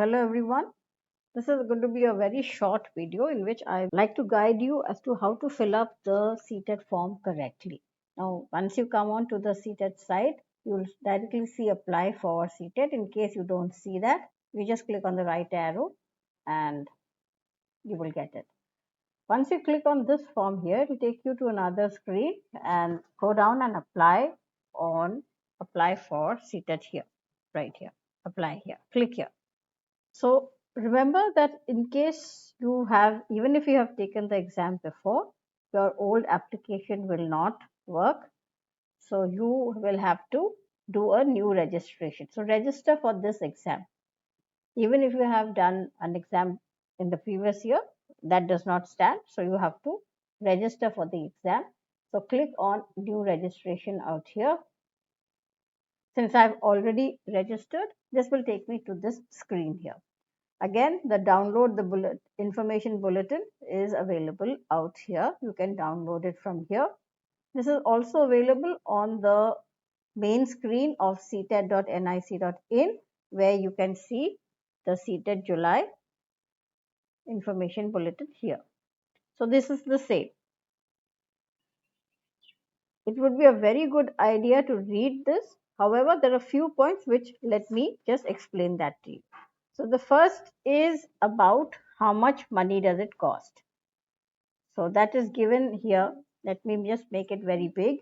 hello everyone. This is going to be a very short video in which I like to guide you as to how to fill up the CTET form correctly. Now, once you come on to the CTET site, you will directly see apply for CTET. In case you don't see that, you just click on the right arrow and you will get it. Once you click on this form here, it will take you to another screen and go down and apply for CTET here, right here, apply here, click here. So remember that in case you have, even if you have taken the exam before, your old application will not work. So you will have to do a new registration. So register for this exam. Even if you have done an exam in the previous year, that does not stand. So you have to register for the exam. So click on new registration out here. Since I've already registered, this will take me to this screen here. Again, the download the information bulletin is available out here. You can download it from here. This is also available on the main screen of ctet.nic.in, where you can see the CTET July information bulletin here. So this is the same. It would be a very good idea to read this. However, there are a few points which let me just explain that to you. So the first is about how much money does it cost. So that is given here. Let me just make it very big.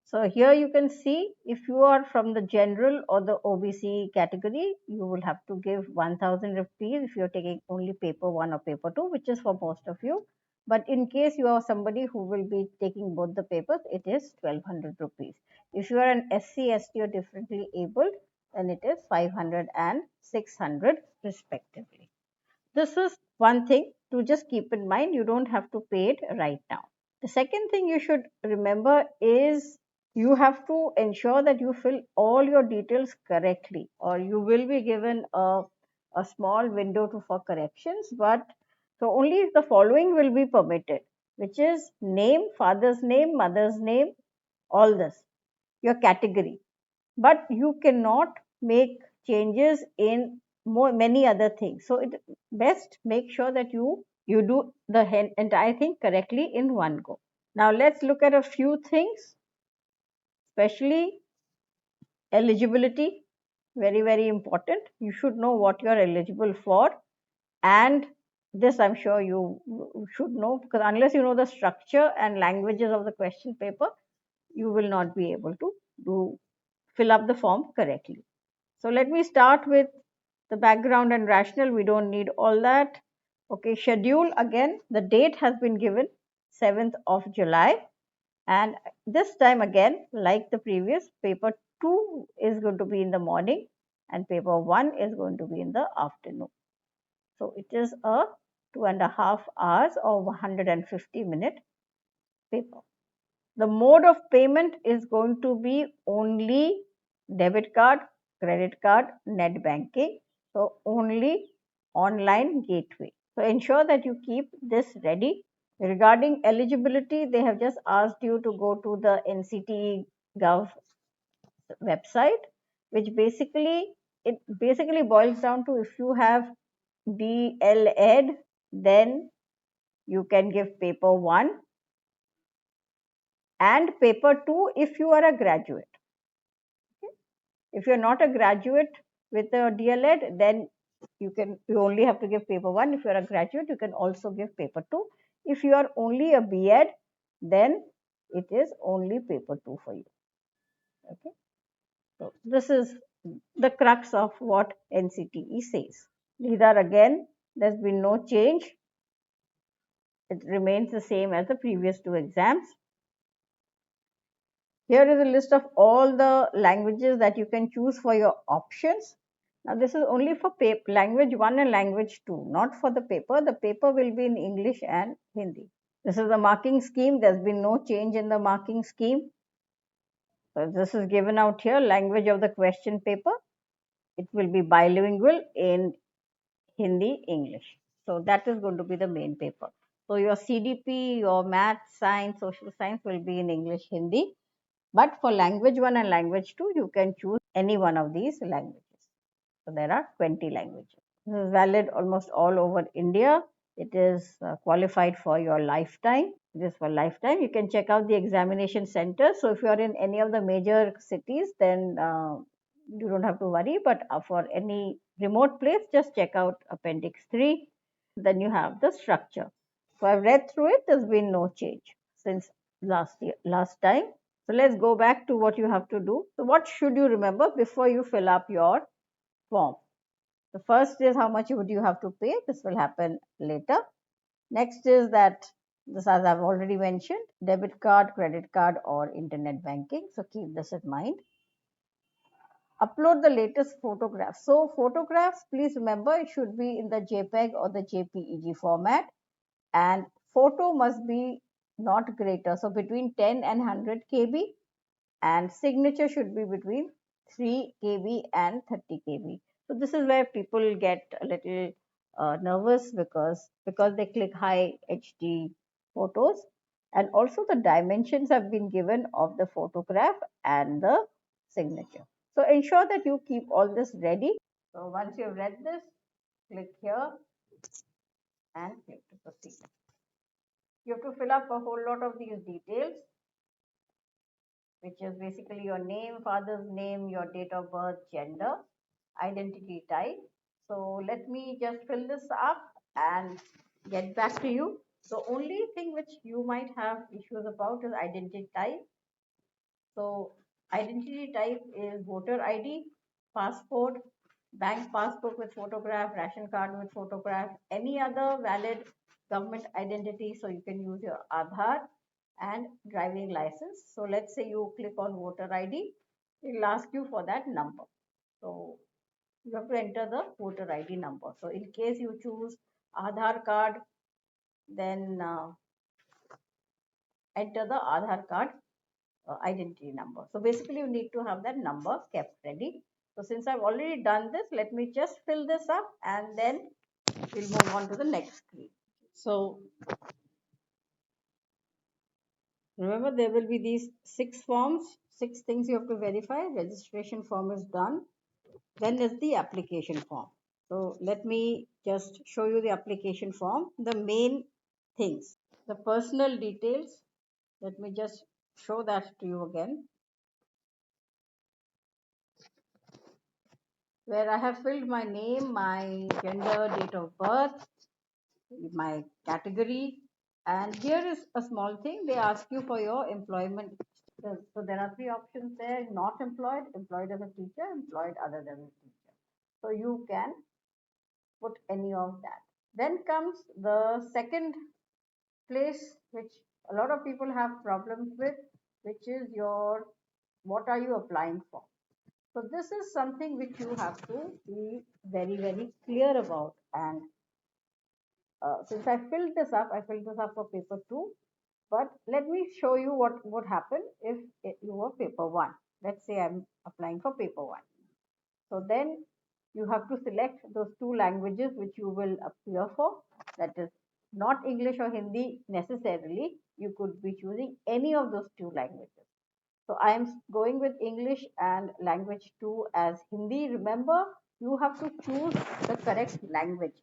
So here you can see if you are from the general or the OBC category, you will have to give 1000 rupees if you are taking only paper 1 or paper 2, which is for most of you. But in case you are somebody who will be taking both the papers, it is 1200 rupees. If you are an SC, ST or differently abled, then it is 500 and 600 respectively. This is one thing to just keep in mind. You don't have to pay it right now. The second thing you should remember is you have to ensure that you fill all your details correctly, or you will be given a small window for corrections. But so only the following will be permitted, which is name, father's name, mother's name, all this, your category. But you cannot make changes in many other things. So it best make sure that you do the entire thing correctly in one go. Now let's look at a few things, especially eligibility. Very important. You should know what you are eligible for, and this I'm sure you should know, because unless you know the structure and languages of the question paper, you will not be able to fill up the form correctly. So let me start with the background and rationale. We don't need all that. Okay, schedule, again, the date has been given 7th of July. And this time again, like the previous, paper 2 is going to be in the morning and paper 1 is going to be in the afternoon. So it is a 2.5 hours or 150-minute paper. The mode of payment is going to be only debit card, credit card, net banking. So only online gateway. So ensure that you keep this ready. Regarding eligibility, they have just asked you to go to the NCT Gov website, which basically boils down to if you have DL.Ed, then you can give paper 1 and paper 2 if you are a graduate. Okay? If you are not a graduate with a DL.Ed, then you only have to give paper 1. If you are a graduate, you can also give paper 2. If you are only a B.Ed, then it is only paper 2 for you. Okay. So this is the crux of what NCTE says. These are, again, there's been no change. It remains the same as the previous 2 exams. Here is a list of all the languages that you can choose for your options. Now this is only for language 1 and language 2, not for the paper. The paper will be in English and Hindi. This is the marking scheme. There's been no change in the marking scheme. So this is given out here, language of the question paper. It will be bilingual in Hindi, English. So that is going to be the main paper. So your CDP, your math, science, social science will be in English, Hindi. But for language 1 and language 2, you can choose any one of these languages. So there are 20 languages. This is valid almost all over India. It is qualified for your lifetime. It is for lifetime. You can check out the examination center. So if you are in any of the major cities, then you don't have to worry. But for any remote place, just check out Appendix 3. Then you have the structure. So I've read through it. There's been no change since last time. So let's go back to what you have to do. So what should you remember before you fill up your form? The first is how much would you have to pay. This will happen later. Next is that this, as I've already mentioned, debit card, credit card, or internet banking. So keep this in mind. Upload the latest photographs. So photographs, please remember, it should be in the JPEG or the JPEG format, and photo must be not greater. So between 10 and 100 KB, and signature should be between 3 KB and 30 KB. So this is where people get a little nervous because they click high HD photos, and also the dimensions have been given of the photograph and the signature. So ensure that you keep all this ready. So once you have read this, click here and click to proceed. You have to fill up a whole lot of these details, which is basically your name, father's name, your date of birth, gender, identity type. So let me just fill this up and get back to you. The only thing which you might have issues about is identity type. So identity type is voter ID, passport, bank passbook with photograph, ration card with photograph, any other valid government identity. So you can use your Aadhaar and driving license. So let's say you click on voter ID, it will ask you for that number. So you have to enter the voter ID number. So in case you choose Aadhaar card, then enter the Aadhaar card identity number. So basically you need to have that number kept ready. So since I've already done this, let me just fill this up and then we'll move on to the next screen. So remember, there will be these 6 forms, 6 things you have to verify. Registration form is done. Then is the application form. So let me just show you the application form. The main things, the personal details. Let me just show that to you again, where I have filled my name, my gender, date of birth, my category, and here is a small thing. They ask you for your employment. So there are 3 options there: not employed, employed as a teacher, employed other than a teacher. So you can put any of that. Then comes the second place, which a lot of people have problems with, which is your what are you applying for. So this is something which you have to be very clear about. And since I filled this up for paper 2. But let me show you what would happen if you were paper 1. Let's say I'm applying for paper 1. So then you have to select those 2 languages which you will appear for. That is not English or Hindi necessarily. You could be choosing any of those 2 languages. So I am going with English and language 2 as Hindi. Remember, you have to choose the correct language.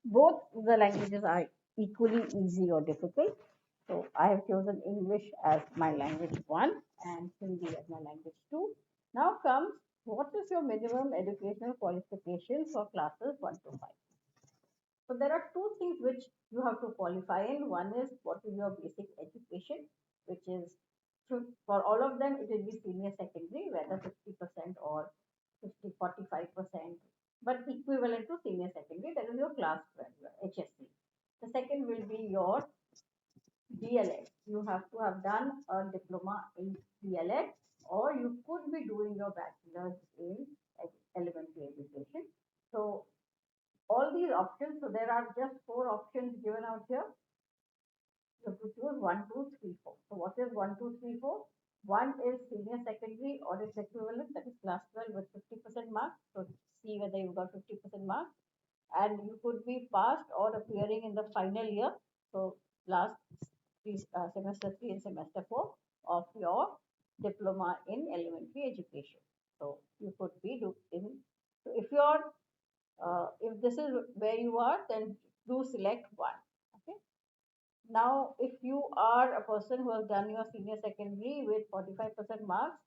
Both the languages are equally easy or difficult. So I have chosen English as my language 1 and Hindi as my language 2. Now comes, what is your minimum educational qualification for classes 1 to 5? So there are 2 things which you have to qualify in. One is what is your basic education, which is for all of them it will be senior secondary, whether 50% or 45%, but equivalent to senior secondary. That is your class 12, your HSC. The second will be your DLED. You have to have done a diploma in DLED, or you could be doing your bachelor's in elementary education. So all these options, so there are just 4 options given out here. You have to choose 1, 2, 3, 4. So what is 1, 2, 3, 4? One is senior secondary or its equivalent, that is class 12 with 50% marks. So see whether you got 50% marks. And you could be passed or appearing in the final year. So last semester 3 and semester 4 of your diploma in elementary education. So you could be in. So if your If this is where you are, then do select one. Okay. Now, if you are a person who has done your senior secondary with 45% marks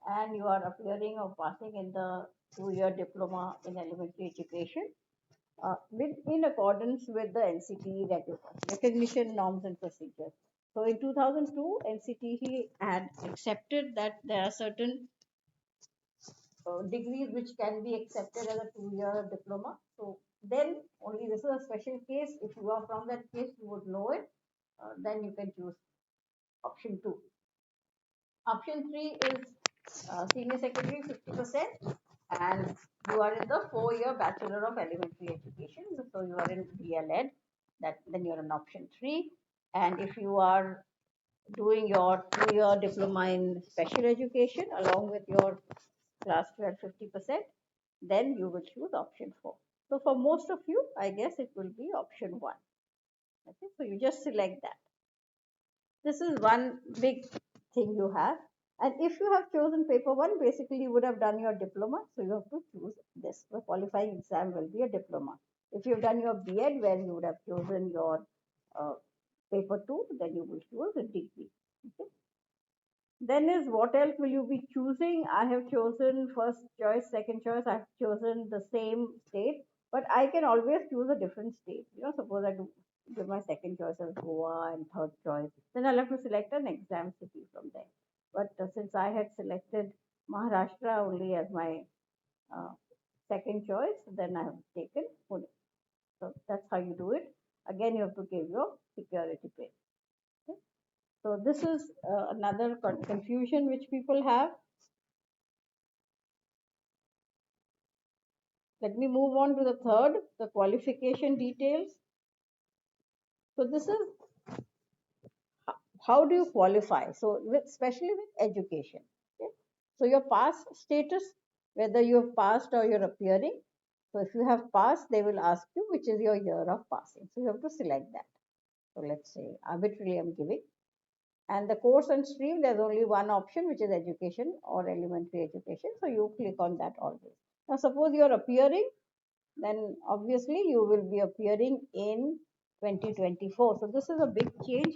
and you are appearing or passing in the 2-year diploma in elementary education, in accordance with the NCTE recognition norms and procedures. So in 2002, NCTE had accepted that there are certain degrees which can be accepted as a 2-year diploma. So then only this is a special case. If you are from that case, you would know it. Then you can choose option 2. Option 3 is senior secondary 50%, and you are in the 4-year Bachelor of Elementary Education. So you are in DLED. Then you are in option 3. And if you are doing your 2-year diploma in special education along with your class 12 50%, then you will choose option 4. So for most of you, I guess it will be option 1. Okay, so you just select that. This is one big thing you have. And if you have chosen paper 1, basically you would have done your diploma. So you have to choose this. The qualifying exam will be a diploma. If you've done your B.Ed, where you would have chosen your uh, paper 2, then you will choose a degree. Okay. Then is what else will you be choosing? I have chosen first choice, second choice. I've chosen the same state, but I can always choose a different state. Suppose I do give my second choice as Goa and third choice, then I'll have to select an exam city from there. But since I had selected Maharashtra only as my uh, second choice, then I have taken Pune. So that's how you do it. Again, you have to give your security pin. Okay? So this is another confusion which people have. Let me move on to the third, the qualification details. So this is how do you qualify? So especially with education. Okay? So your pass status, whether you have passed or you're appearing. So if you have passed, they will ask you which is your year of passing. So you have to select that. So let's say arbitrarily I'm giving. And the course and stream, there's only one option, which is education or elementary education. So you click on that always. Now suppose you're appearing, then obviously you will be appearing in 2024. So this is a big change.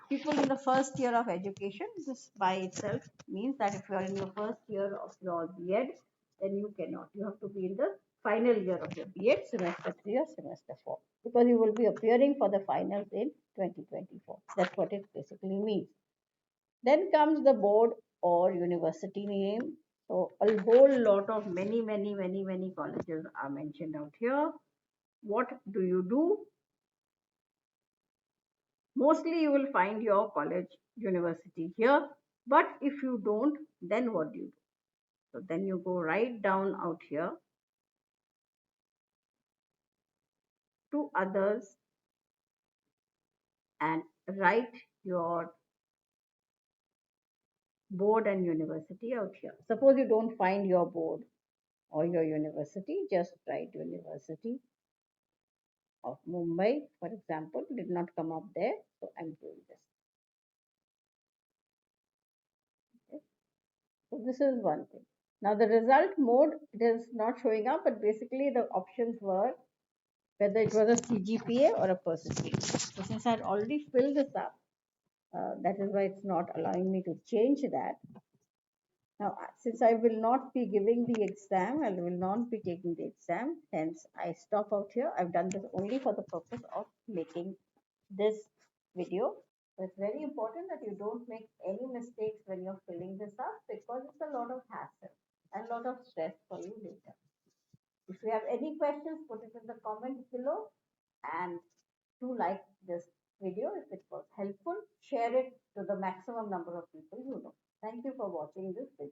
People in the first year of education, this by itself means that if you are in your first year of your B.Ed, then you cannot. You have to be in the final year of your B.Ed, semester 3 or semester 4, because you will be appearing for the finals in 2024. That's what it basically means. Then comes the board or university name. So a whole lot of many colleges are mentioned out here. What do you do? Mostly you will find your college, university here. But if you don't, then what do you do? So then you go right down out here to others and write your board and university out here. Suppose you don't find your board or your university, just write University of Mumbai, for example, did not come up there. So I'm doing this. Okay. So this is one thing. Now the result mode, it is not showing up, but basically the options were whether it was a CGPA or a percentage. So since I had already filled this up, that is why it's not allowing me to change that. Now, since I will not be giving the exam, I will not be taking the exam, hence I stop out here. I've done this only for the purpose of making this video. So it's very important that you don't make any mistakes when you're filling this up, because it's a lot of hassle and a lot of stress for you later. If you have any questions, put it in the comments below, and do like this video if it was helpful. Share it to the maximum number of people you know. Thank you for watching this video.